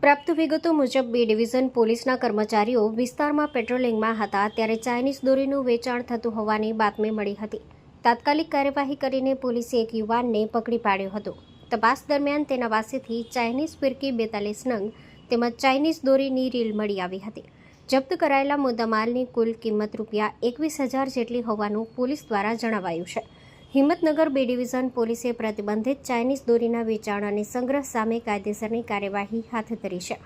પ્રાપ્ત વિગતો મુજબ બી ડિવિઝન પોલીસના કર્મચારીઓ વિસ્તારમાં પેટ્રોલિંગમાં હતા ત્યારે ચાઇનીઝ દોરીનું વેચાણ થતું હોવાની બાતમી મળી હતી. તાત્કાલિક કાર્યવાહી કરીને પોલીસે એક યુવાનને પકડી પાડ્યો હતો. તપાસ દરમિયાન તેના પાસેથી ચાઇનીઝ ફિરકી 42 નંગ તેમજ ચાઇનીઝ દોરીની રીલ મળી આવી હતી. જપ્ત કરાયેલા મુદ્દામાલની કુલ કિંમત ₹21,000 જેટલી હોવાનું પોલીસ દ્વારા જણાવાયું છે. હિંમતનગર બી ડિવિઝન પોલીસે પ્રતિબંધિત ચાઇનીઝ દોરીના વેચાણ અને સંગ્રહ સામે કાયદેસરની કાર્યવાહી હાથ ધરી છે.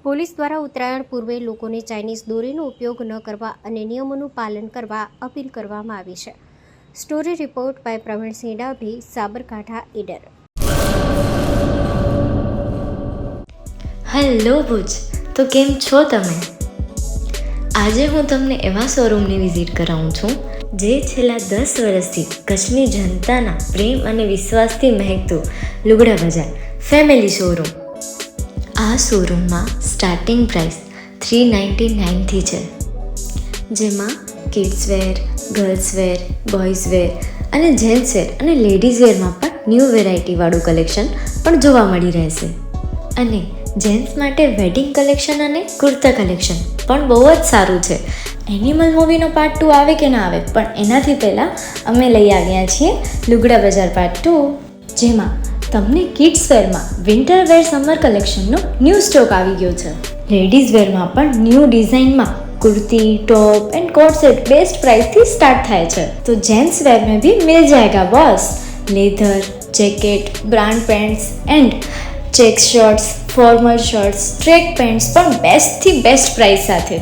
પોલીસ દ્વારા ઉત્તરાયણ પૂર્વે લોકોને ચાઇનીઝ દોરીનો ઉપયોગ ન કરવા અને નિયમોનું પાલન કરવા અપીલ કરવામાં આવી છે. Story report by Pravinsinh Dabhi, Sabarkantha Idar. Hello Bhuj, તો કેમ છો તમે? આજે હું તમને એવા શોરૂમની વિઝિટ કરાવું છું જે છેલ્લા 10 વર્ષથી કચ્છની જનતાના પ્રેમ અને વિશ્વાસથી મહેકતું લુગડા બજાર ફેમિલી શોરૂમ. આ શોરૂમમાં સ્ટાર્ટિંગ પ્રાઇસ $399થી છે, જેમાં kids wear, girls wear, boys wear અને જેન્ટ્સ વેર અને લેડીઝ વેરમાં પણ ન્યૂ વેરાયટીવાળું કલેક્શન પણ જોવા મળી રહેશે. અને જેન્ટ્સ માટે વેડિંગ કલેક્શન અને કુર્તા કલેક્શન પણ બહુ જ સારું છે. એનિમલ મૂવીનો પાર્ટ 2 આવે કે ના આવે, પણ એનાથી પહેલાં અમે લઈ આવ્યા છીએ લુગડા બજાર પાર્ટ 2, જેમાં તમને કિડ્સ વેરમાં વિન્ટર વેર સમર કલેક્શનનો ન્યૂ સ્ટોક આવી ગયો છે. લેડીઝ વેરમાં પણ ન્યૂ ડિઝાઇનમાં kurti, top and coat set best price थी स्टार्ट थाय छे. तो जेंट्स वेर में भी मिल जाएगा boss. Leather, jacket, brand pants and check shirts, formal shirts, track pants પણ બેસ્ટ થી બેસ્ટ પ્રાઇસ સાથે.